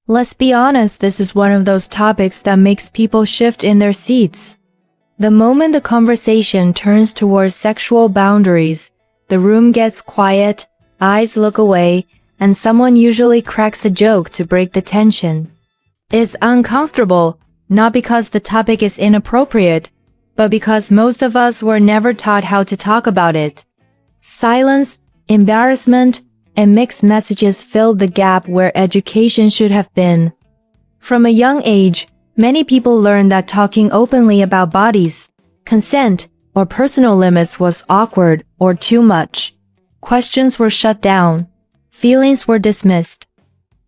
Let's be honest, this is one of those topics that makes people shift in their seats. The moment the conversation turns towards sexual boundaries, the room gets quiet, eyes look away, and someone usually cracks a joke to break the tension. It's uncomfortable, not because the topic is inappropriate, but because most of us were never taught how to talk about it. Silence, embarrassment, and mixed messages filled the gap where education should have been. From a young age, many people learned that talking openly about bodies, consent, or personal limits was awkward or too much. Questions were shut down. Feelings were dismissed.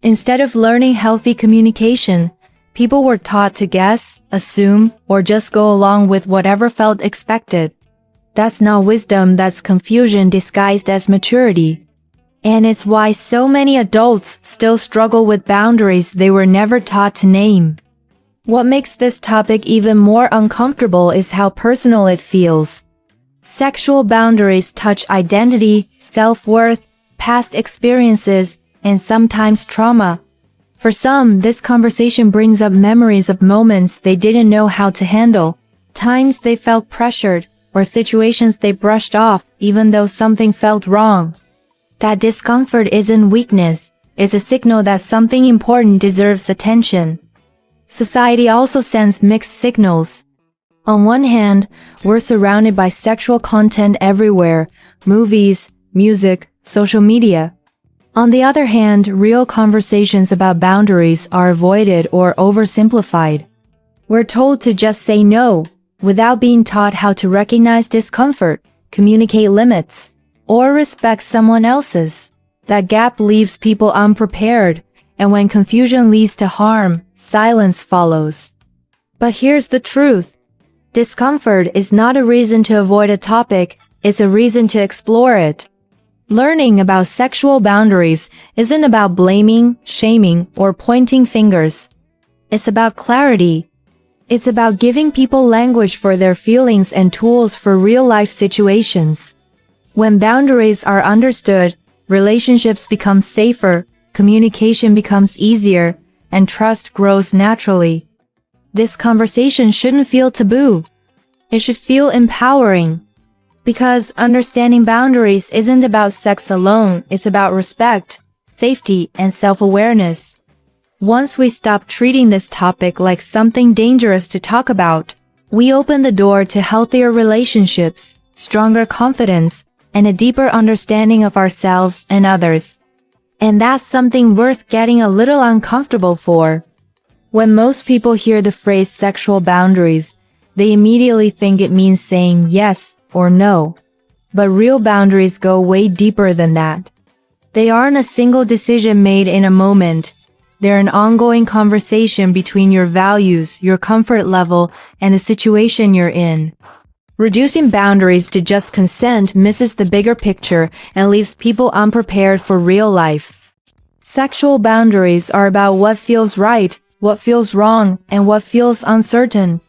Instead of learning healthy communication, people were taught to guess, assume, or just go along with whatever felt expected. That's not wisdom, that's confusion disguised as maturity. And it's why so many adults still struggle with boundaries they were never taught to name. What makes this topic even more uncomfortable is how personal it feels. Sexual boundaries touch identity, self-worth, past experiences, and sometimes trauma. For some, this conversation brings up memories of moments they didn't know how to handle, times they felt pressured, or situations they brushed off even though something felt wrong. That discomfort isn't weakness, it's a signal that something important deserves attention. Society also sends mixed signals. On one hand, we're surrounded by sexual content everywhere, movies, music, social media. On the other hand, real conversations about boundaries are avoided or oversimplified. We're told to just say no, without being taught how to recognize discomfort, communicate limits, or respect someone else's. That gap leaves people unprepared, and when confusion leads to harm, silence follows. But here's the truth. Discomfort is not a reason to avoid a topic, it's a reason to explore it. Learning about sexual boundaries isn't about blaming, shaming, or pointing fingers. It's about clarity. It's about giving people language for their feelings and tools for real-life situations. When boundaries are understood, relationships become safer, communication becomes easier, and trust grows naturally. This conversation shouldn't feel taboo. It should feel empowering. Because understanding boundaries isn't about sex alone, it's about respect, safety, and self-awareness. Once we stop treating this topic like something dangerous to talk about, we open the door to healthier relationships, stronger confidence, and a deeper understanding of ourselves and others. And that's something worth getting a little uncomfortable for. When most people hear the phrase sexual boundaries, they immediately think it means saying yes or no. But real boundaries go way deeper than that. They aren't a single decision made in a moment. They're an ongoing conversation between your values, your comfort level, and the situation you're in. Reducing boundaries to just consent misses the bigger picture and leaves people unprepared for real life. Sexual boundaries are about what feels right, what feels wrong, and what feels uncertain.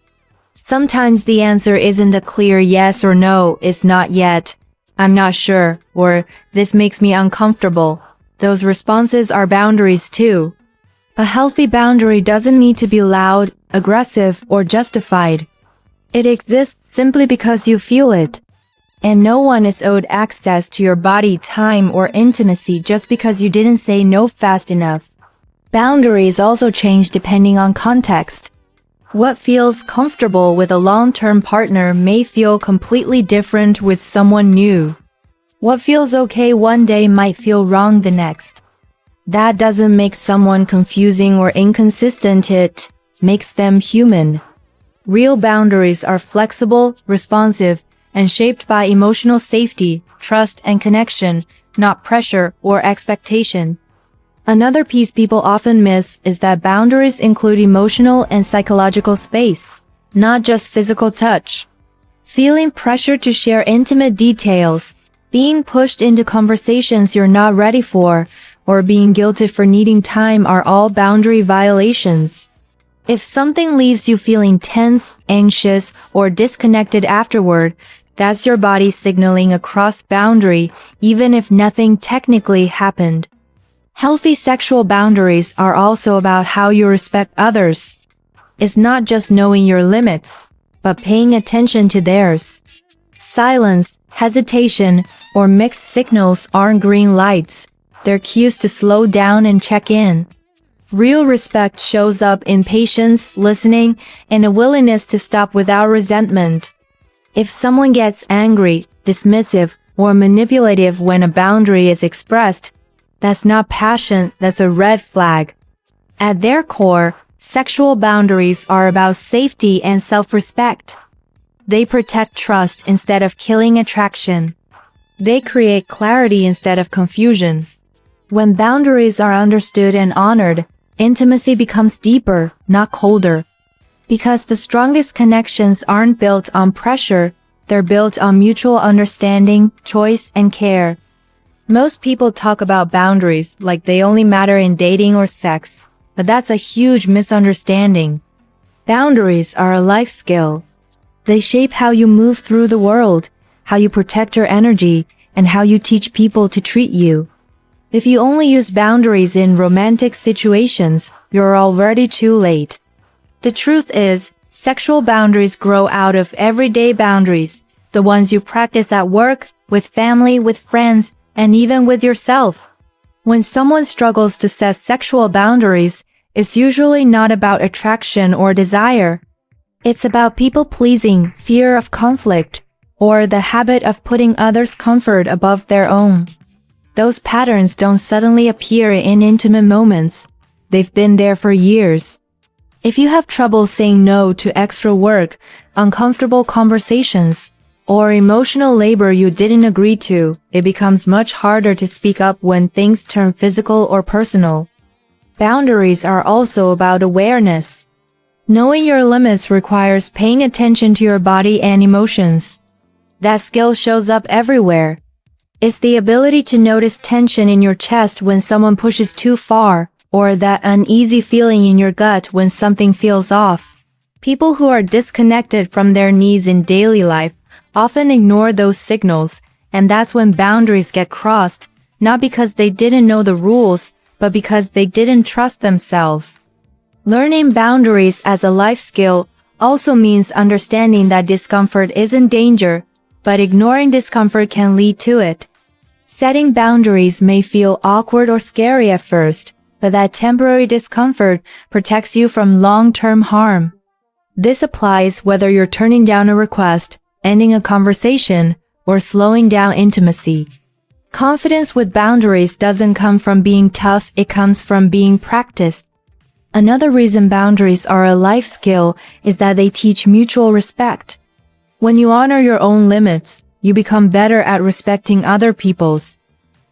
Sometimes the answer isn't a clear yes or no, it's not yet, I'm not sure, or this makes me uncomfortable. Those responses are boundaries too. A healthy boundary doesn't need to be loud, aggressive, or justified. It exists simply because you feel it. And no one is owed access to your body, time, or intimacy just because you didn't say no fast enough. Boundaries also change depending on context. What feels comfortable with a long-term partner may feel completely different with someone new. What feels okay one day might feel wrong the next. That doesn't make someone confusing or inconsistent, it makes them human. Real boundaries are flexible, responsive, and shaped by emotional safety, trust, and connection, not pressure or expectation. Another piece people often miss is that boundaries include emotional and psychological space, not just physical touch. Feeling pressure to share intimate details, being pushed into conversations you're not ready for, or being guilted for needing time are all boundary violations. If something leaves you feeling tense, anxious, or disconnected afterward, that's your body signaling a crossed boundary, even if nothing technically happened. Healthy sexual boundaries are also about how you respect others. It's not just knowing your limits, but paying attention to theirs. Silence, hesitation, or mixed signals aren't green lights. They're cues to slow down and check in. Real respect shows up in patience, listening, and a willingness to stop without resentment. If someone gets angry, dismissive, or manipulative when a boundary is expressed, that's not passion, that's a red flag. At their core, sexual boundaries are about safety and self-respect. They protect trust instead of killing attraction. They create clarity instead of confusion. When boundaries are understood and honored, intimacy becomes deeper, not colder. Because the strongest connections aren't built on pressure, they're built on mutual understanding, choice, and care. Most people talk about boundaries like they only matter in dating or sex, but that's a huge misunderstanding. Boundaries are a life skill. They shape how you move through the world, how you protect your energy, and how you teach people to treat you. If you only use boundaries in romantic situations, you're already too late. The truth is, sexual boundaries grow out of everyday boundaries, the ones you practice at work, with family, with friends, and even with yourself. When someone struggles to set sexual boundaries, it's usually not about attraction or desire. It's about people-pleasing, fear of conflict, or the habit of putting others' comfort above their own. Those patterns don't suddenly appear in intimate moments. They've been there for years. If you have trouble saying no to extra work, uncomfortable conversations, or emotional labor you didn't agree to, it becomes much harder to speak up when things turn physical or personal. Boundaries are also about awareness. Knowing your limits requires paying attention to your body and emotions. That skill shows up everywhere. It's the ability to notice tension in your chest when someone pushes too far, or that uneasy feeling in your gut when something feels off. People who are disconnected from their needs in daily life often ignore those signals, and that's when boundaries get crossed, not because they didn't know the rules, but because they didn't trust themselves. Learning boundaries as a life skill also means understanding that discomfort isn't danger, but ignoring discomfort can lead to it. Setting boundaries may feel awkward or scary at first, but that temporary discomfort protects you from long-term harm. This applies whether you're turning down a request, ending a conversation, or slowing down intimacy. Confidence with boundaries doesn't come from being tough, it comes from being practiced. Another reason boundaries are a life skill is that they teach mutual respect. When you honor your own limits, you become better at respecting other people's.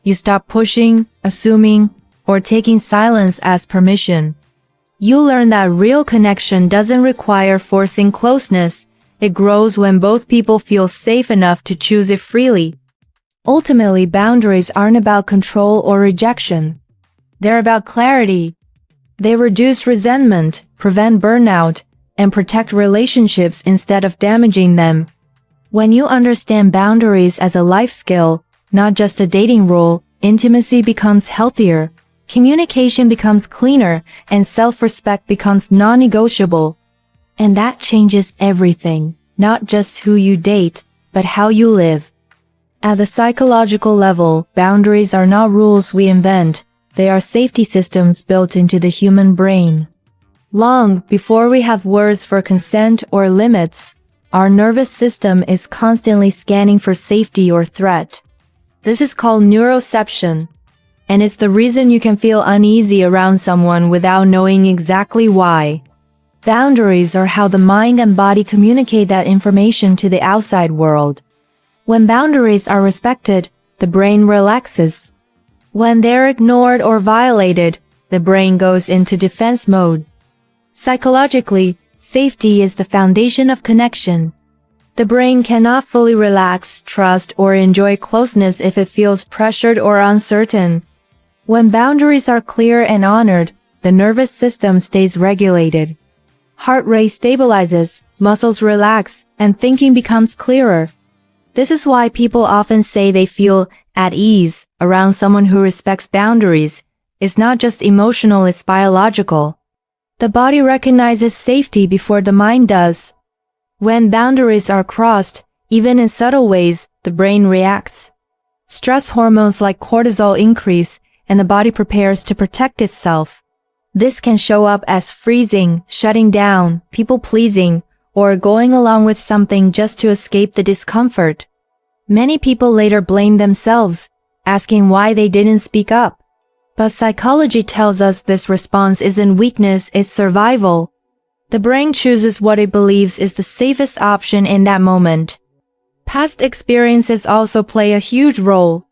You stop pushing, assuming, or taking silence as permission. You learn that real connection doesn't require forcing closeness. It grows when both people feel safe enough to choose it freely. Ultimately, boundaries aren't about control or rejection. They're about clarity. They reduce resentment, prevent burnout, and protect relationships instead of damaging them. When you understand boundaries as a life skill, not just a dating rule, intimacy becomes healthier, communication becomes cleaner, and self-respect becomes non-negotiable. And that changes everything, not just who you date, but how you live. At the psychological level, boundaries are not rules we invent, they are safety systems built into the human brain. Long before we have words for consent or limits, our nervous system is constantly scanning for safety or threat. This is called neuroception, and it's the reason you can feel uneasy around someone without knowing exactly why. Boundaries are how the mind and body communicate that information to the outside world. When boundaries are respected, the brain relaxes. When they're ignored or violated, the brain goes into defense mode. Psychologically, safety is the foundation of connection. The brain cannot fully relax, trust, or enjoy closeness if it feels pressured or uncertain. When boundaries are clear and honored, the nervous system stays regulated. Heart rate stabilizes, muscles relax, and thinking becomes clearer. This is why people often say they feel at ease around someone who respects boundaries, is not just emotional, it's biological. The body recognizes safety before the mind does. When boundaries are crossed, even in subtle ways, the brain reacts. Stress hormones like cortisol increase, and the body prepares to protect itself. This can show up as freezing, shutting down, people-pleasing, or going along with something just to escape the discomfort. Many people later blame themselves, asking why they didn't speak up. But psychology tells us this response isn't weakness, it's survival. The brain chooses what it believes is the safest option in that moment. Past experiences also play a huge role.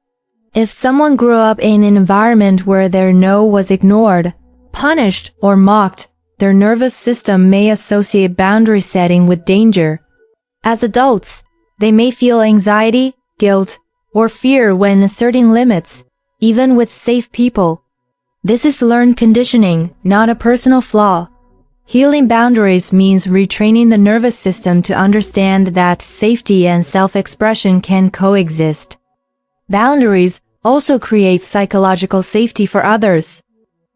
If someone grew up in an environment where their no was ignored, punished, or mocked, their nervous system may associate boundary setting with danger. As adults, they may feel anxiety, guilt, or fear when asserting limits, even with safe people. This is learned conditioning, not a personal flaw. Healing boundaries means retraining the nervous system to understand that safety and self-expression can coexist. Boundaries also create psychological safety for others.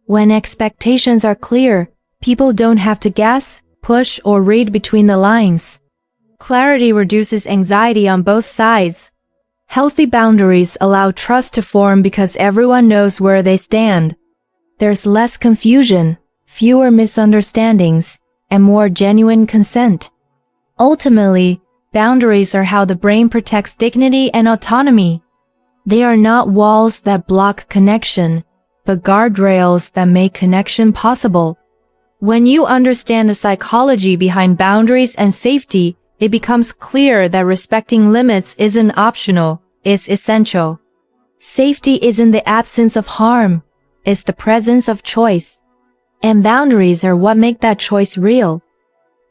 When expectations are clear, people don't have to guess, push, or read between the lines. Clarity reduces anxiety on both sides. Healthy boundaries allow trust to form because everyone knows where they stand. There's less confusion, fewer misunderstandings, and more genuine consent. Ultimately, boundaries are how the brain protects dignity and autonomy. They are not walls that block connection, but guardrails that make connection possible. When you understand the psychology behind boundaries and safety, it becomes clear that respecting limits isn't optional, it's essential. Safety isn't the absence of harm, it's the presence of choice. And boundaries are what make that choice real.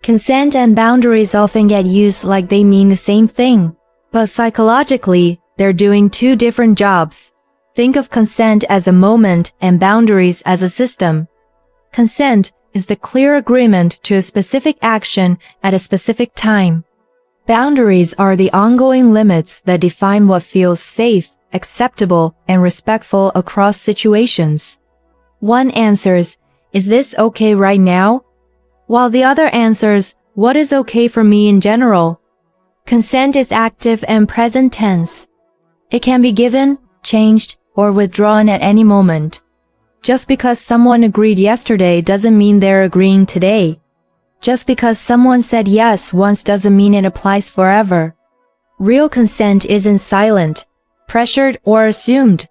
Consent and boundaries often get used like they mean the same thing, but psychologically, they're doing two different jobs. Think of consent as a moment and boundaries as a system. Consent is the clear agreement to a specific action at a specific time. Boundaries are the ongoing limits that define what feels safe, acceptable, and respectful across situations. One answers, "Is this okay right now?" while the other answers, "What is okay for me in general?" Consent is active and present tense. It can be given, changed, or withdrawn at any moment. Just because someone agreed yesterday doesn't mean they're agreeing today. Just because someone said yes once doesn't mean it applies forever. Real consent isn't silent, pressured, or assumed.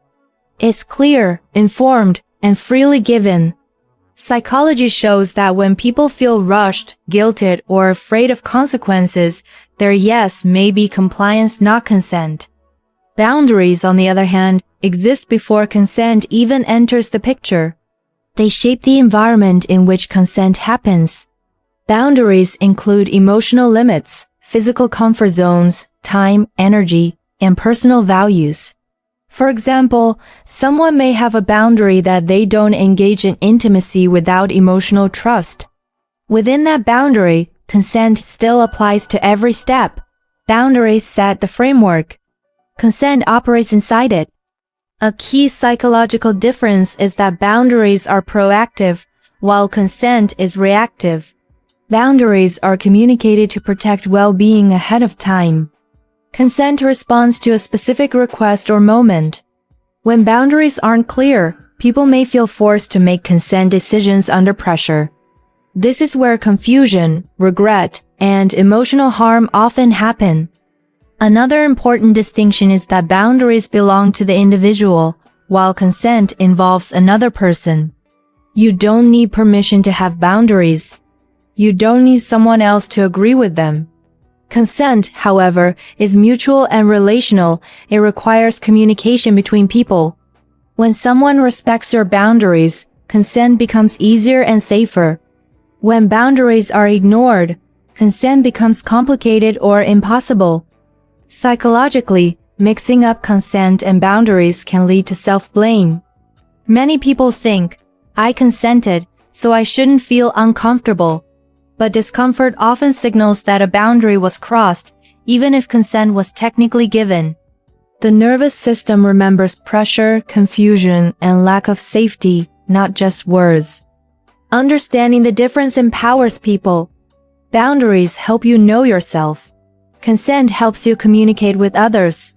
It's clear, informed, and freely given. Psychology shows that when people feel rushed, guilted, or afraid of consequences, their yes may be compliance, not consent. Boundaries, on the other hand, exist before consent even enters the picture. They shape the environment in which consent happens. Boundaries include emotional limits, physical comfort zones, time, energy, and personal values. For example, someone may have a boundary that they don't engage in intimacy without emotional trust. Within that boundary, consent still applies to every step. Boundaries set the framework. Consent operates inside it. A key psychological difference is that boundaries are proactive, while consent is reactive. Boundaries are communicated to protect well-being ahead of time. Consent responds to a specific request or moment. When boundaries aren't clear, people may feel forced to make consent decisions under pressure. This is where confusion, regret, and emotional harm often happen. Another important distinction is that boundaries belong to the individual, while consent involves another person. You don't need permission to have boundaries. You don't need someone else to agree with them. Consent, however, is mutual and relational. It requires communication between people. When someone respects your boundaries, consent becomes easier and safer. When boundaries are ignored, consent becomes complicated or impossible. Psychologically, mixing up consent and boundaries can lead to self-blame. Many people think, "I consented, so I shouldn't feel uncomfortable." But discomfort often signals that a boundary was crossed, even if consent was technically given. The nervous system remembers pressure, confusion, and lack of safety, not just words. Understanding the difference empowers people. Boundaries help you know yourself. Consent helps you communicate with others.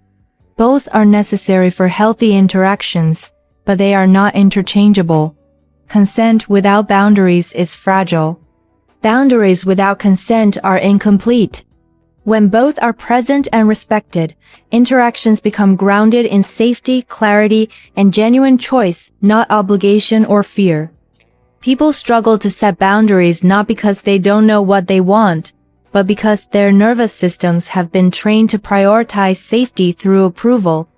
Both are necessary for healthy interactions, but they are not interchangeable. Consent without boundaries is fragile. Boundaries without consent are incomplete. When both are present and respected, interactions become grounded in safety, clarity, and genuine choice, not obligation or fear. People struggle to set boundaries not because they don't know what they want, but because their nervous systems have been trained to prioritize safety through approval.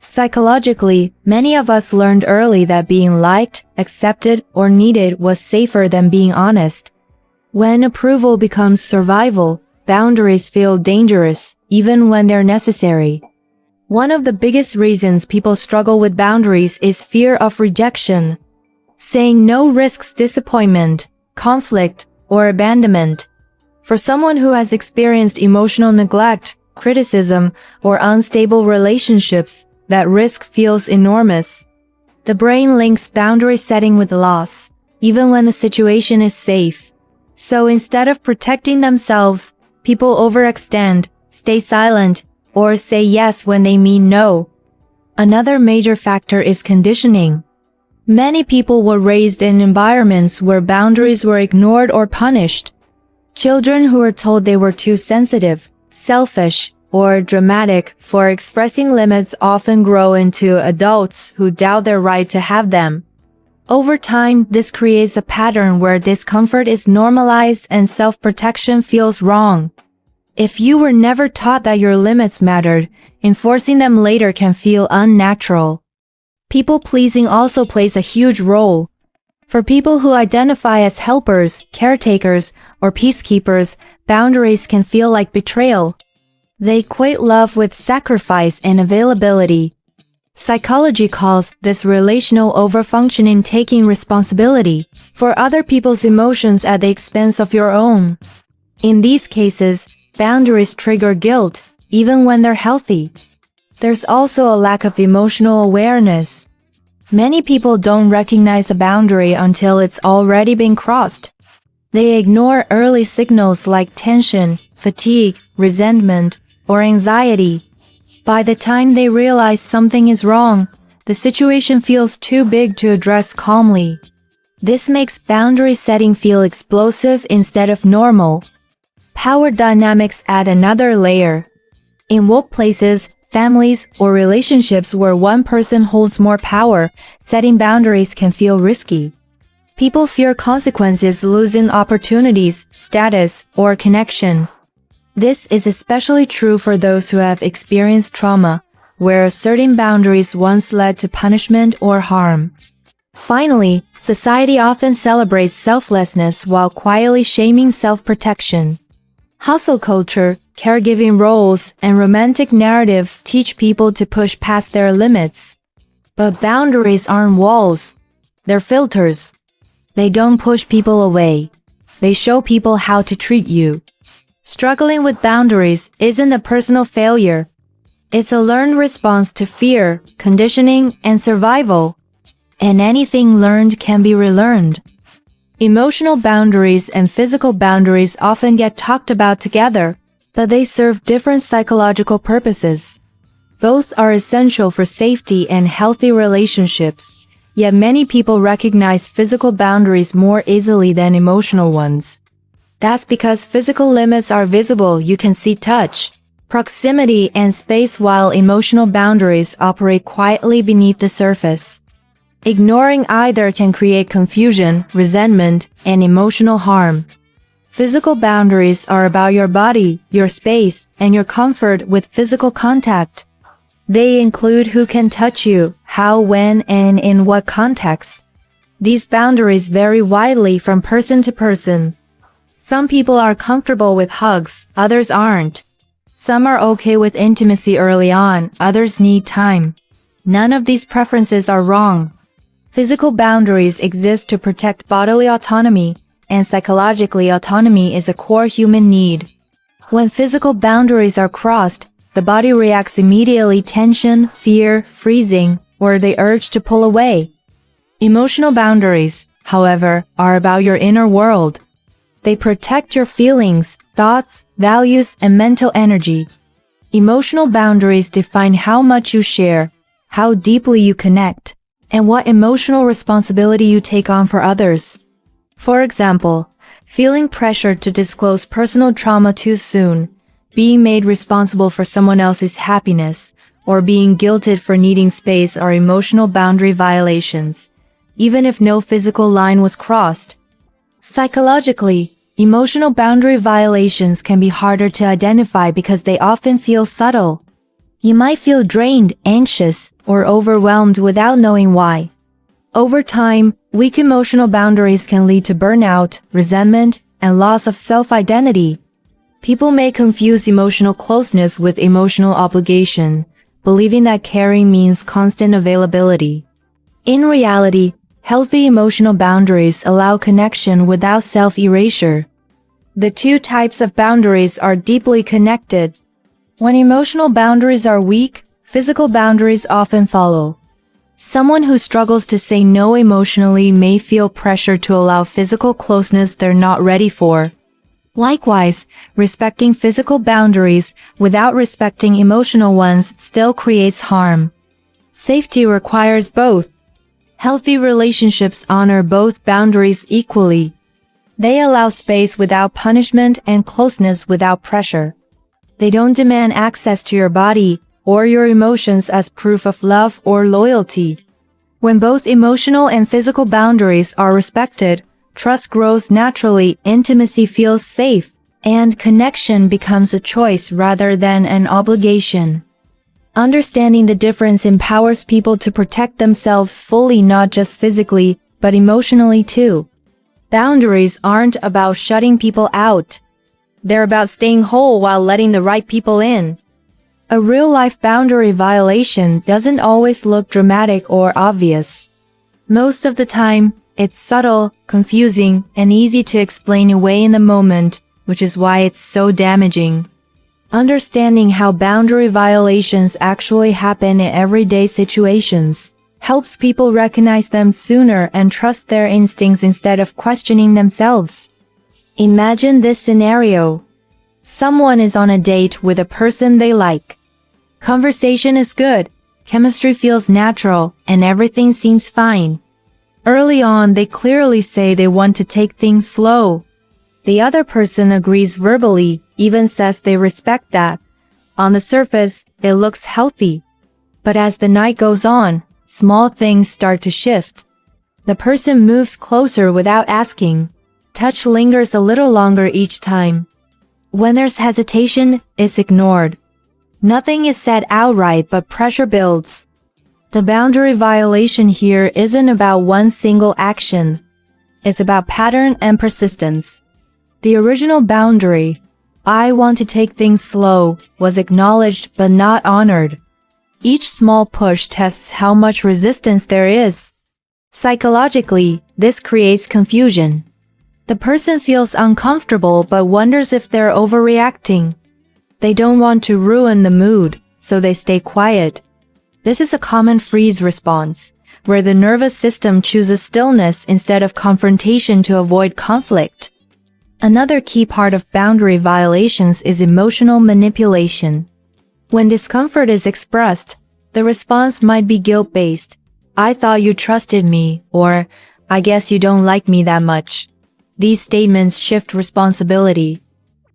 Psychologically, many of us learned early that being liked, accepted, or needed was safer than being honest. When approval becomes survival, boundaries feel dangerous, even when they're necessary. One of the biggest reasons people struggle with boundaries is fear of rejection. Saying no risks disappointment, conflict, or abandonment. For someone who has experienced emotional neglect, criticism, or unstable relationships, that risk feels enormous. The brain links boundary setting with loss, even when the situation is safe. So instead of protecting themselves, people overextend, stay silent, or say yes when they mean no. Another major factor is conditioning. Many people were raised in environments where boundaries were ignored or punished. Children who were told they were too sensitive, selfish, or dramatic for expressing limits often grow into adults who doubt their right to have them. Over time, this creates a pattern where discomfort is normalized and self-protection feels wrong. If you were never taught that your limits mattered, enforcing them later can feel unnatural. People-pleasing also plays a huge role. For people who identify as helpers, caretakers, or peacekeepers, boundaries can feel like betrayal. They equate love with sacrifice and availability. Psychology calls this relational overfunctioning, taking responsibility for other people's emotions at the expense of your own. In these cases, boundaries trigger guilt, even when they're healthy. There's also a lack of emotional awareness. Many people don't recognize a boundary until it's already been crossed. They ignore early signals like tension, fatigue, resentment, or anxiety. By the time they realize something is wrong, the situation feels too big to address calmly. This makes boundary setting feel explosive instead of normal. Power dynamics add another layer. In workplaces, families, or relationships where one person holds more power, setting boundaries can feel risky. People fear consequences, losing opportunities, status, or connection. This is especially true for those who have experienced trauma, where asserting boundaries once led to punishment or harm. Finally, society often celebrates selflessness while quietly shaming self-protection. Hustle culture, caregiving roles, and romantic narratives teach people to push past their limits. But boundaries aren't walls. They're filters. They don't push people away. They show people how to treat you. Struggling with boundaries isn't a personal failure. It's a learned response to fear, conditioning, and survival. And anything learned can be relearned. Emotional boundaries and physical boundaries often get talked about together, but they serve different psychological purposes. Both are essential for safety and healthy relationships, yet many people recognize physical boundaries more easily than emotional ones. That's because physical limits are visible, you can see touch, proximity, and space, while emotional boundaries operate quietly beneath the surface. Ignoring either can create confusion, resentment, and emotional harm. Physical boundaries are about your body, your space, and your comfort with physical contact. They include who can touch you, how, when, and in what context. These boundaries vary widely from person to person. Some people are comfortable with hugs, others aren't. Some are okay with intimacy early on, others need time. None of these preferences are wrong. Physical boundaries exist to protect bodily autonomy, and psychologically autonomy is a core human need. When physical boundaries are crossed, the body reacts immediately: tension, fear, freezing, or the urge to pull away. Emotional boundaries, however, are about your inner world. They protect your feelings, thoughts, values, and mental energy. Emotional boundaries define how much you share, how deeply you connect, and what emotional responsibility you take on for others. For example, feeling pressured to disclose personal trauma too soon, being made responsible for someone else's happiness, or being guilted for needing space are emotional boundary violations, even if no physical line was crossed. Psychologically, emotional boundary violations can be harder to identify because they often feel subtle. You might feel drained, anxious, or overwhelmed without knowing why. Over time, weak emotional boundaries can lead to burnout, resentment, and loss of self-identity. People may confuse emotional closeness with emotional obligation, believing that caring means constant availability. In reality, healthy emotional boundaries allow connection without self-erasure. The two types of boundaries are deeply connected. When emotional boundaries are weak, physical boundaries often follow. Someone who struggles to say no emotionally may feel pressure to allow physical closeness they're not ready for. Likewise, respecting physical boundaries without respecting emotional ones still creates harm. Safety requires both. Healthy relationships honor both boundaries equally. They allow space without punishment and closeness without pressure. They don't demand access to your body or your emotions as proof of love or loyalty. When both emotional and physical boundaries are respected, trust grows naturally, intimacy feels safe, and connection becomes a choice rather than an obligation. Understanding the difference empowers people to protect themselves fully, not just physically, but emotionally too. Boundaries aren't about shutting people out. They're about staying whole while letting the right people in. A real-life boundary violation doesn't always look dramatic or obvious. Most of the time, it's subtle, confusing, and easy to explain away in the moment, which is why it's so damaging. Understanding how boundary violations actually happen in everyday situations helps people recognize them sooner and trust their instincts instead of questioning themselves. Imagine this scenario. Someone is on a date with a person they like. Conversation is good, chemistry feels natural, and everything seems fine. Early on, they clearly say they want to take things slow. The other person agrees verbally, even says they respect that. On the surface, it looks healthy. But as the night goes on, small things start to shift. The person moves closer without asking. Touch lingers a little longer each time. When there's hesitation, it's ignored. Nothing is said outright, but pressure builds. The boundary violation here isn't about one single action. It's about pattern and persistence. The original boundary, I want to take things slow, was acknowledged but not honored. Each small push tests how much resistance there is. Psychologically, this creates confusion. The person feels uncomfortable but wonders if they're overreacting. They don't want to ruin the mood, so they stay quiet. This is a common freeze response, where the nervous system chooses stillness instead of confrontation to avoid conflict. Another key part of boundary violations is emotional manipulation. When discomfort is expressed, the response might be guilt-based. I thought you trusted me, or I guess you don't like me that much. These statements shift responsibility.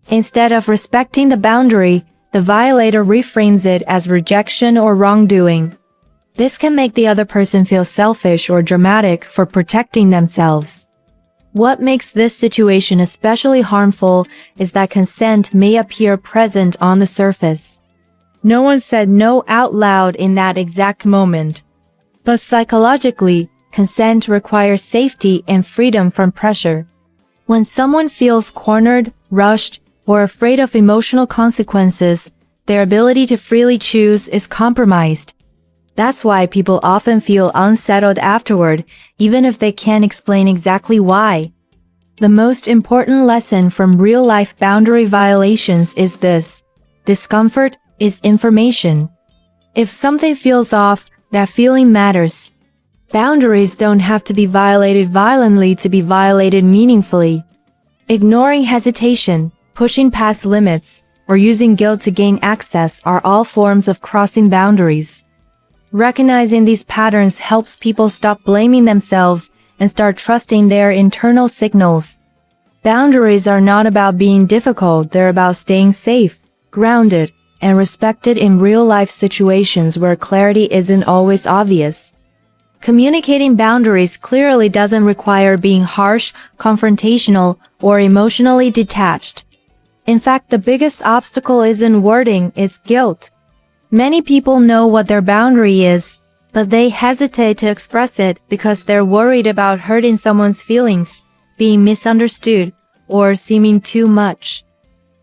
Instead of respecting the boundary, the violator reframes it as rejection or wrongdoing. This can make the other person feel selfish or dramatic for protecting themselves. What makes this situation especially harmful is that consent may appear present on the surface. No one said no out loud in that exact moment. But psychologically, consent requires safety and freedom from pressure. When someone feels cornered, rushed, or afraid of emotional consequences, their ability to freely choose is compromised. That's why people often feel unsettled afterward, even if they can't explain exactly why. The most important lesson from real-life boundary violations is this: discomfort is information. If something feels off, that feeling matters. Boundaries don't have to be violated violently to be violated meaningfully. Ignoring hesitation, pushing past limits, or using guilt to gain access are all forms of crossing boundaries. Recognizing these patterns helps people stop blaming themselves and start trusting their internal signals. Boundaries are not about being difficult, they're about staying safe, grounded, and respected in real-life situations where clarity isn't always obvious. Communicating boundaries clearly doesn't require being harsh, confrontational, or emotionally detached. In fact, the biggest obstacle isn't wording, it's guilt. Many people know what their boundary is, but they hesitate to express it because they're worried about hurting someone's feelings, being misunderstood, or seeming too much.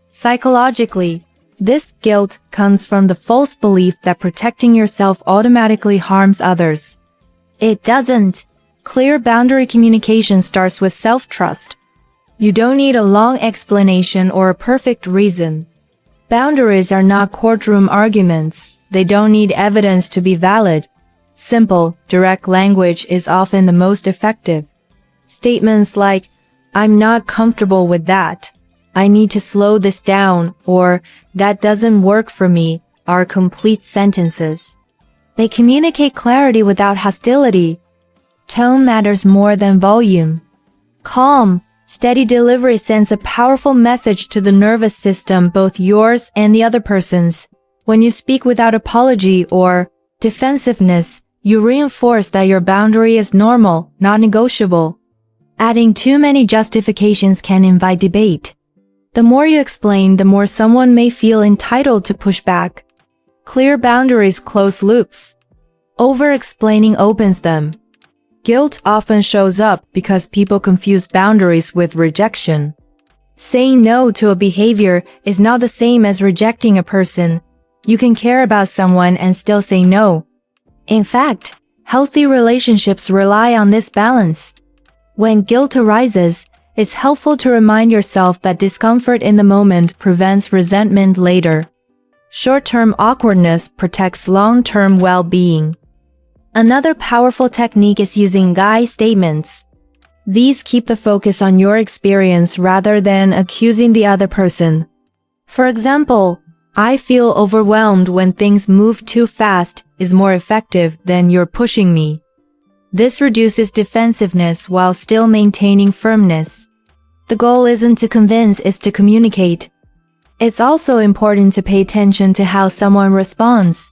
Psychologically, this guilt comes from the false belief that protecting yourself automatically harms others. It doesn't. Clear boundary communication starts with self-trust. You don't need a long explanation or a perfect reason. Boundaries are not courtroom arguments. They don't need evidence to be valid. Simple, direct language is often the most effective. Statements like, "I'm not comfortable with that," "I need to slow this down," or "that doesn't work for me," are complete sentences. They communicate clarity without hostility. Tone matters more than volume. Calm, steady delivery sends a powerful message to the nervous system, both yours and the other person's. When you speak without apology or defensiveness, you reinforce that your boundary is normal, not negotiable. Adding too many justifications can invite debate. The more you explain, the more someone may feel entitled to push back. Clear boundaries close loops. Over-explaining opens them. Guilt often shows up because people confuse boundaries with rejection. Saying no to a behavior is not the same as rejecting a person. You can care about someone and still say no. In fact, healthy relationships rely on this balance. When guilt arises, it's helpful to remind yourself that discomfort in the moment prevents resentment later. Short-term awkwardness protects long-term well-being. Another powerful technique is using I statements. These keep the focus on your experience rather than accusing the other person. For example, "I feel overwhelmed when things move too fast" is more effective than "you're pushing me." This reduces defensiveness while still maintaining firmness. The goal isn't to convince, it's to communicate. It's also important to pay attention to how someone responds.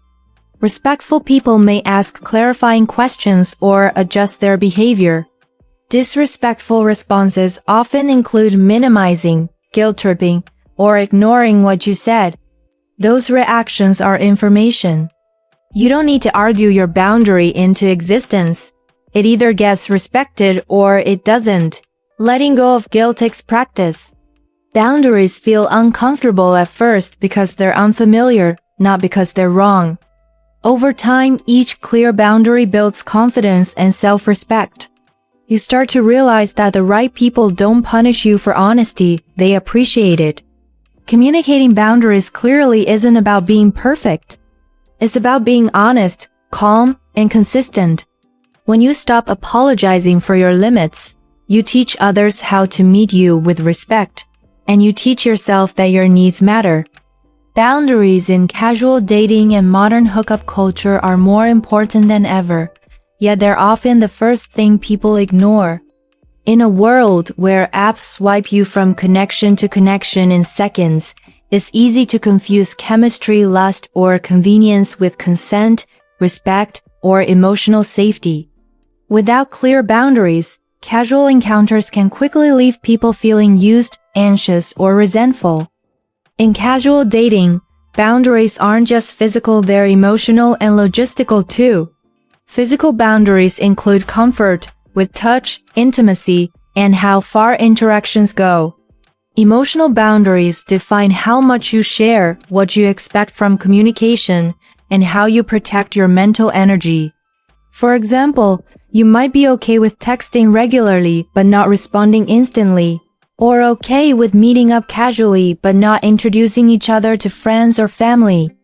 Respectful people may ask clarifying questions or adjust their behavior. Disrespectful responses often include minimizing, guilt-tripping, or ignoring what you said. Those reactions are information. You don't need to argue your boundary into existence. It either gets respected or it doesn't. Letting go of guilt takes practice. Boundaries feel uncomfortable at first because they're unfamiliar, not because they're wrong. Over time, each clear boundary builds confidence and self-respect. You start to realize that the right people don't punish you for honesty, they appreciate it. Communicating boundaries clearly isn't about being perfect. It's about being honest, calm, and consistent. When you stop apologizing for your limits, you teach others how to meet you with respect, and you teach yourself that your needs matter. Boundaries in casual dating and modern hookup culture are more important than ever, yet they're often the first thing people ignore. In a world where apps swipe you from connection to connection in seconds, it's easy to confuse chemistry, lust, or convenience with consent, respect, or emotional safety. Without clear boundaries, casual encounters can quickly leave people feeling used, anxious, or resentful. In casual dating, boundaries aren't just physical, they're emotional and logistical too. Physical boundaries include comfort with touch, intimacy, and how far interactions go. Emotional boundaries define how much you share, what you expect from communication, and how you protect your mental energy. For example, you might be okay with texting regularly but not responding instantly, or okay with meeting up casually but not introducing each other to friends or family.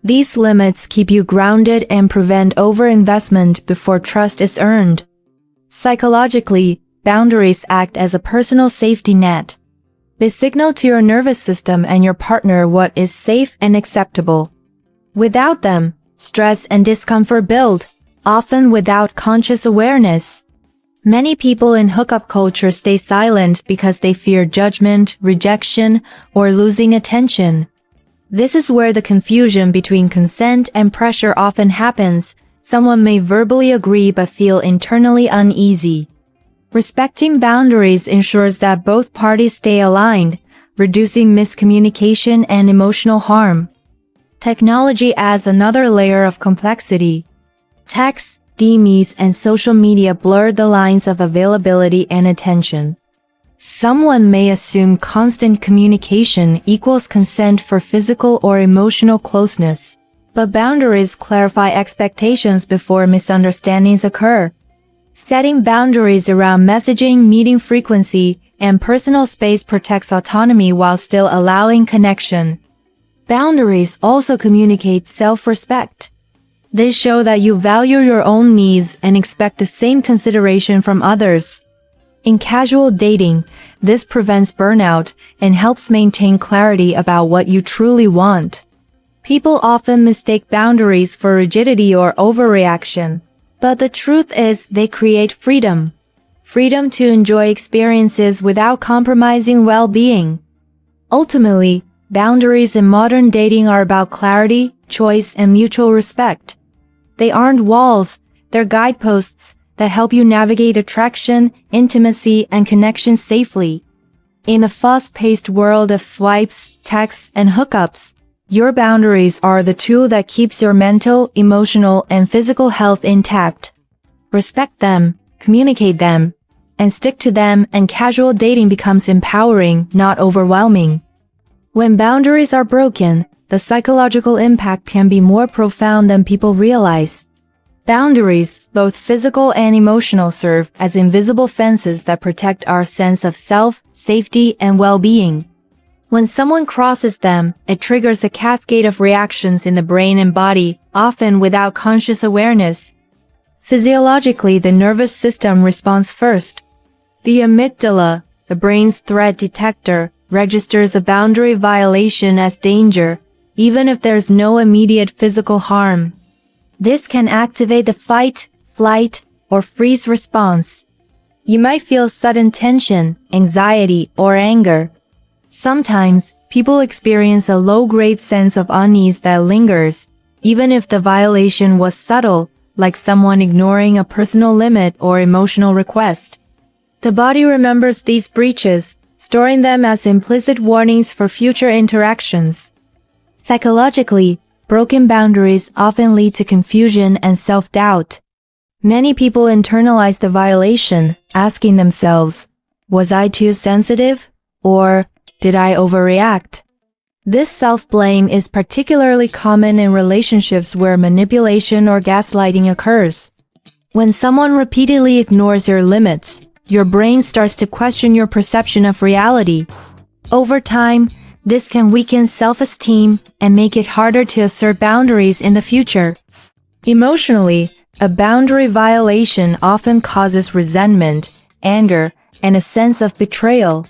These limits keep you grounded and prevent overinvestment before trust is earned. Psychologically, boundaries act as a personal safety net. They signal to your nervous system and your partner what is safe and acceptable. Without them, stress and discomfort build, often without conscious awareness. Many people in hookup culture stay silent because they fear judgment, rejection, or losing attention. This is where the confusion between consent and pressure often happens. Someone may verbally agree but feel internally uneasy. Respecting boundaries ensures that both parties stay aligned, reducing miscommunication and emotional harm. Technology adds another layer of complexity. Texts, DMs, and social media blur the lines of availability and attention. Someone may assume constant communication equals consent for physical or emotional closeness, but boundaries clarify expectations before misunderstandings occur. Setting boundaries around messaging, meeting frequency, and personal space protects autonomy while still allowing connection. Boundaries also communicate self-respect. They show that you value your own needs and expect the same consideration from others. In casual dating, this prevents burnout and helps maintain clarity about what you truly want. People often mistake boundaries for rigidity or overreaction, but the truth is they create freedom. Freedom to enjoy experiences without compromising well-being. Ultimately, boundaries in modern dating are about clarity, choice, and mutual respect. They aren't walls, they're guideposts that help you navigate attraction, intimacy, and connection safely. In a fast-paced world of swipes, texts, and hookups, your boundaries are the tool that keeps your mental, emotional, and physical health intact. Respect them, communicate them, and stick to them, and casual dating becomes empowering, not overwhelming. When boundaries are broken, the psychological impact can be more profound than people realize. Boundaries, both physical and emotional, serve as invisible fences that protect our sense of self, safety, and well-being. When someone crosses them, it triggers a cascade of reactions in the brain and body, often without conscious awareness. Physiologically, the nervous system responds first. The amygdala, the brain's threat detector, registers a boundary violation as danger, even if there's no immediate physical harm. This can activate the fight, flight, or freeze response. You might feel sudden tension, anxiety, or anger. Sometimes, people experience a low-grade sense of unease that lingers, even if the violation was subtle, like someone ignoring a personal limit or emotional request. The body remembers these breaches, storing them as implicit warnings for future interactions. Psychologically, broken boundaries often lead to confusion and self-doubt. Many people internalize the violation, asking themselves, "Was I too sensitive?" or "Did I overreact?" This self-blame is particularly common in relationships where manipulation or gaslighting occurs. When someone repeatedly ignores your limits, your brain starts to question your perception of reality. Over time, this can weaken self-esteem and make it harder to assert boundaries in the future. Emotionally, a boundary violation often causes resentment, anger, and a sense of betrayal.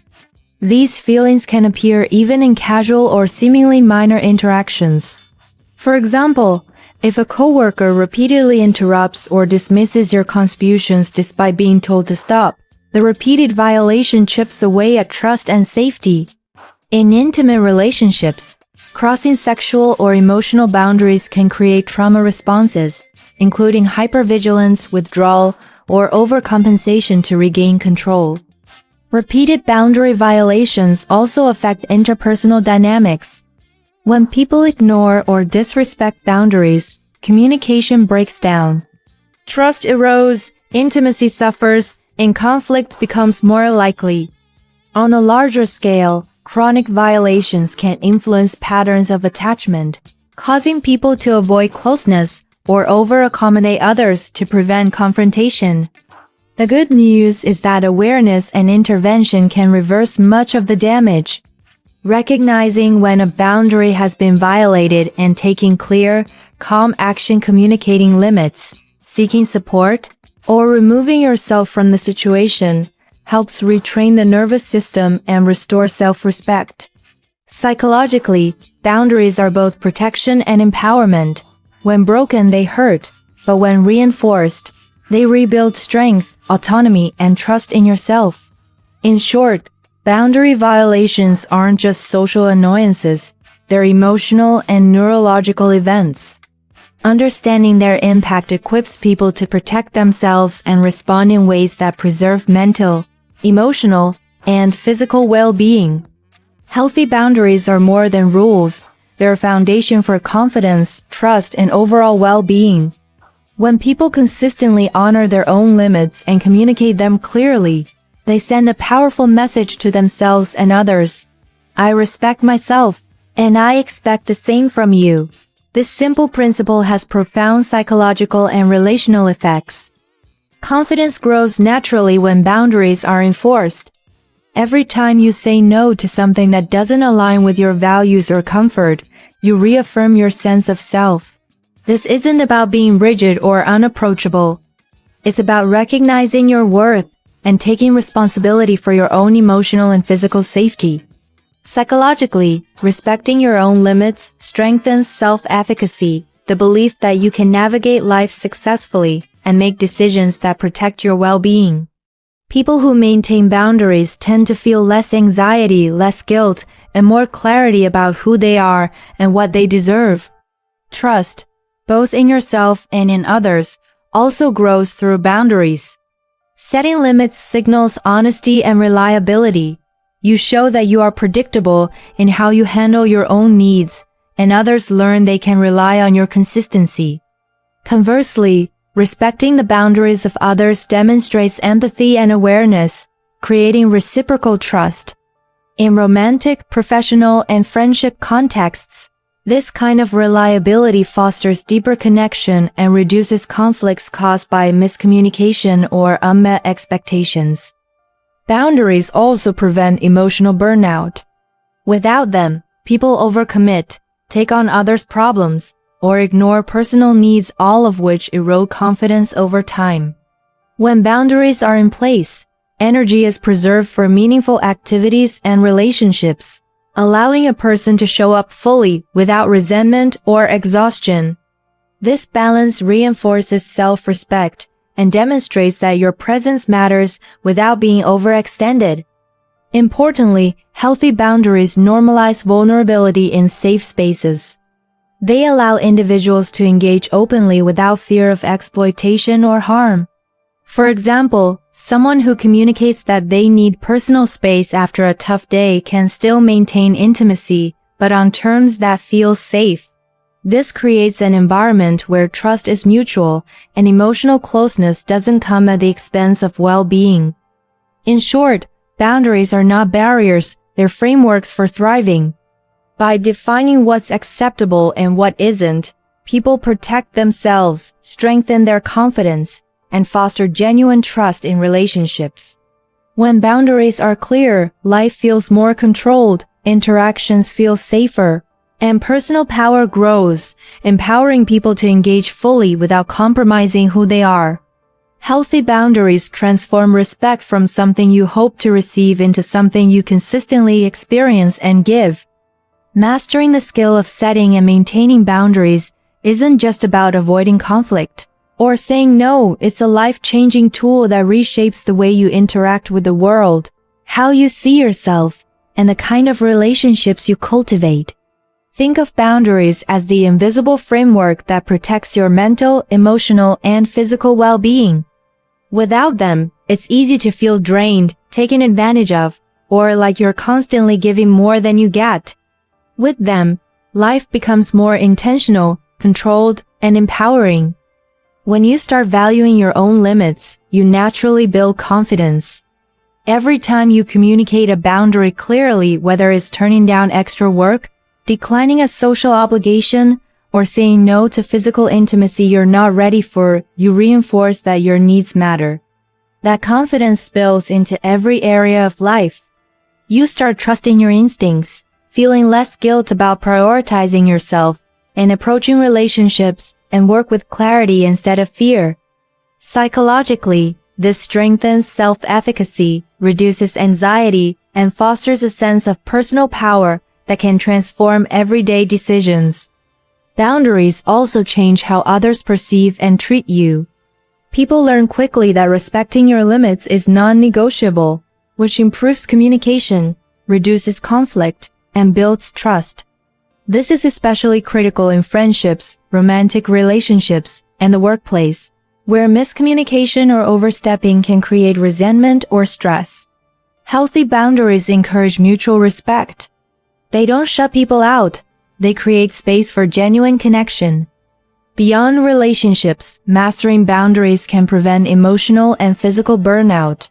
These feelings can appear even in casual or seemingly minor interactions. For example, if a coworker repeatedly interrupts or dismisses your contributions despite being told to stop, the repeated violation chips away at trust and safety. In intimate relationships, crossing sexual or emotional boundaries can create trauma responses, including hypervigilance, withdrawal, or overcompensation to regain control. Repeated boundary violations also affect interpersonal dynamics. When people ignore or disrespect boundaries, communication breaks down. Trust erodes, intimacy suffers, and conflict becomes more likely. On a larger scale, chronic violations can influence patterns of attachment, causing people to avoid closeness or over-accommodate others to prevent confrontation. The good news is that awareness and intervention can reverse much of the damage. Recognizing when a boundary has been violated and taking clear, calm action communicating limits, seeking support, or removing yourself from the situation helps retrain the nervous system and restore self-respect. Psychologically, boundaries are both protection and empowerment. When broken, they hurt, but when reinforced, they rebuild strength, autonomy, and trust in yourself. In short, boundary violations aren't just social annoyances, they're emotional and neurological events. Understanding their impact equips people to protect themselves and respond in ways that preserve mental, emotional, and physical well-being. Healthy boundaries are more than rules, they're a foundation for confidence, trust, and overall well-being. When people consistently honor their own limits and communicate them clearly, they send a powerful message to themselves and others. I respect myself, and I expect the same from you. This simple principle has profound psychological and relational effects. Confidence grows naturally when boundaries are enforced. Every time you say no to something that doesn't align with your values or comfort, you reaffirm your sense of self. This isn't about being rigid or unapproachable. It's about recognizing your worth and taking responsibility for your own emotional and physical safety. Psychologically, respecting your own limits strengthens self-efficacy, the belief that you can navigate life successfully and make decisions that protect your well-being. People who maintain boundaries tend to feel less anxiety, less guilt, and more clarity about who they are and what they deserve. Trust, both in yourself and in others, also grows through boundaries. Setting limits signals honesty and reliability. You show that you are predictable in how you handle your own needs, and others learn they can rely on your consistency. Conversely, respecting the boundaries of others demonstrates empathy and awareness, creating reciprocal trust. In romantic, professional, and friendship contexts, this kind of reliability fosters deeper connection and reduces conflicts caused by miscommunication or unmet expectations. Boundaries also prevent emotional burnout. Without them, people overcommit, take on others' problems, or ignore personal needs, all of which erode confidence over time. When boundaries are in place, energy is preserved for meaningful activities and relationships, allowing a person to show up fully without resentment or exhaustion. This balance reinforces self-respect and demonstrates that your presence matters without being overextended. Importantly, healthy boundaries normalize vulnerability in safe spaces. They allow individuals to engage openly without fear of exploitation or harm. For example, someone who communicates that they need personal space after a tough day can still maintain intimacy, but on terms that feel safe. This creates an environment where trust is mutual and emotional closeness doesn't come at the expense of well-being. In short, boundaries are not barriers, they're frameworks for thriving. By defining what's acceptable and what isn't, people protect themselves, strengthen their confidence, and foster genuine trust in relationships. When boundaries are clear, life feels more controlled, interactions feel safer, and personal power grows, empowering people to engage fully without compromising who they are. Healthy boundaries transform respect from something you hope to receive into something you consistently experience and give. Mastering the skill of setting and maintaining boundaries isn't just about avoiding conflict or saying no, it's a life-changing tool that reshapes the way you interact with the world, how you see yourself, and the kind of relationships you cultivate. Think of boundaries as the invisible framework that protects your mental, emotional, and physical well-being. Without them, it's easy to feel drained, taken advantage of, or like you're constantly giving more than you get. With them, life becomes more intentional, controlled, and empowering. When you start valuing your own limits, you naturally build confidence. Every time you communicate a boundary clearly, whether it's turning down extra work, declining a social obligation, or saying no to physical intimacy you're not ready for, you reinforce that your needs matter. That confidence spills into every area of life. You start trusting your instincts, feeling less guilt about prioritizing yourself, and approaching relationships and work with clarity instead of fear. Psychologically, this strengthens self-efficacy, reduces anxiety, and fosters a sense of personal power that can transform everyday decisions. Boundaries also change how others perceive and treat you. People learn quickly that respecting your limits is non-negotiable, which improves communication, reduces conflict, and builds trust. This is especially critical in friendships, romantic relationships, and the workplace, where miscommunication or overstepping can create resentment or stress. Healthy boundaries encourage mutual respect. They don't shut people out. They create space for genuine connection. Beyond relationships, mastering boundaries can prevent emotional and physical burnout.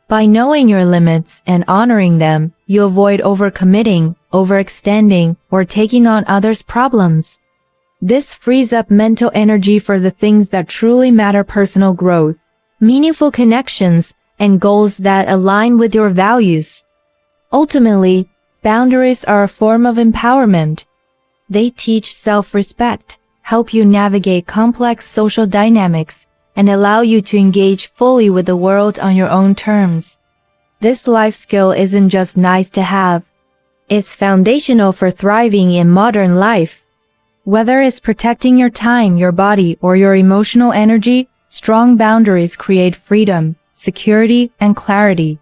By knowing your limits and honoring them, you avoid overcommitting, overextending, or taking on others' problems. This frees up mental energy for the things that truly matter: personal growth, meaningful connections, and goals that align with your values. Ultimately, boundaries are a form of empowerment. They teach self-respect, help you navigate complex social dynamics, and allow you to engage fully with the world on your own terms. This life skill isn't just nice to have. It's foundational for thriving in modern life. Whether it's protecting your time, your body, or your emotional energy, strong boundaries create freedom, security, and clarity.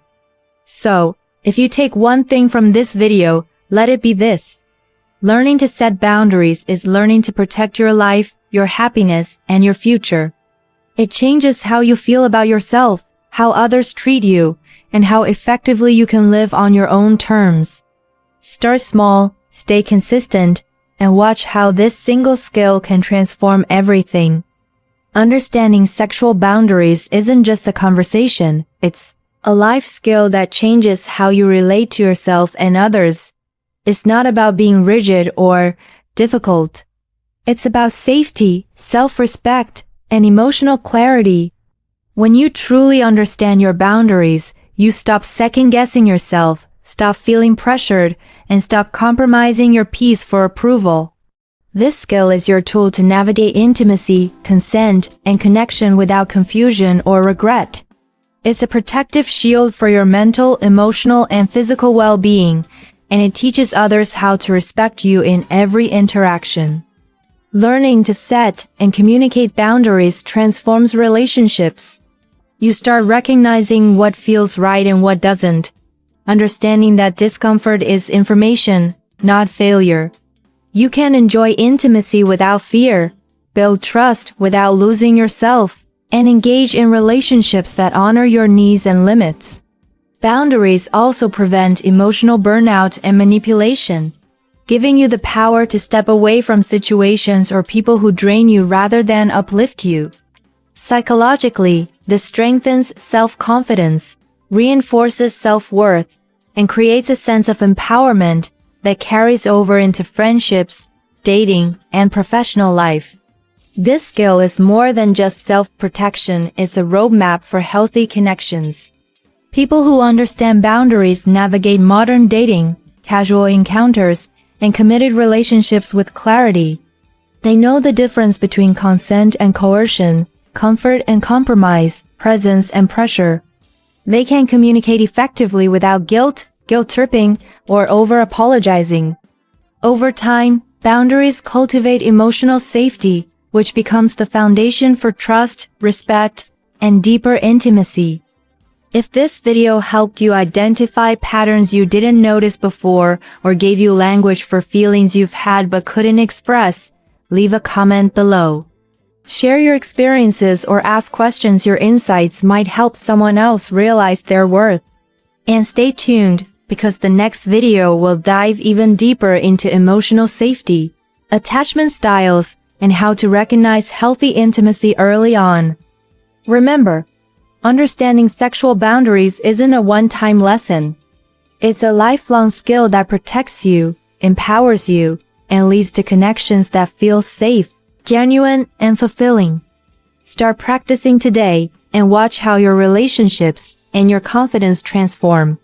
So, if you take one thing from this video, let it be this. Learning to set boundaries is learning to protect your life, your happiness, and your future. It changes how you feel about yourself, how others treat you, and how effectively you can live on your own terms. Start small, stay consistent, and watch how this single skill can transform everything. Understanding sexual boundaries isn't just a conversation, it's a life skill that changes how you relate to yourself and others. It's not about being rigid or difficult. It's about safety, self-respect, and emotional clarity. When you truly understand your boundaries, you stop second-guessing yourself, stop feeling pressured, and stop compromising your peace for approval. This skill is your tool to navigate intimacy, consent, and connection without confusion or regret. It's a protective shield for your mental, emotional, and physical well-being, and it teaches others how to respect you in every interaction. Learning to set and communicate boundaries transforms relationships. You start recognizing what feels right and what doesn't, understanding that discomfort is information, not failure. You can enjoy intimacy without fear, build trust without losing yourself, and engage in relationships that honor your needs and limits. Boundaries also prevent emotional burnout and manipulation, giving you the power to step away from situations or people who drain you rather than uplift you. Psychologically, this strengthens self-confidence, reinforces self-worth, and creates a sense of empowerment that carries over into friendships, dating, and professional life. This skill is more than just self-protection, it's a roadmap for healthy connections. People who understand boundaries navigate modern dating, casual encounters, and committed relationships with clarity. They know the difference between consent and coercion, comfort and compromise, presence and pressure. They can communicate effectively without guilt-tripping, or over-apologizing. Over time, boundaries cultivate emotional safety, which becomes the foundation for trust, respect, and deeper intimacy. If this video helped you identify patterns you didn't notice before or gave you language for feelings you've had but couldn't express, leave a comment below. Share your experiences or ask questions. Your insights might help someone else realize their worth. And stay tuned, because the next video will dive even deeper into emotional safety, attachment styles, and how to recognize healthy intimacy early on. Remember, understanding sexual boundaries isn't a one-time lesson. It's a lifelong skill that protects you, empowers you, and leads to connections that feel safe, genuine, and fulfilling. Start practicing today and watch how your relationships and your confidence transform.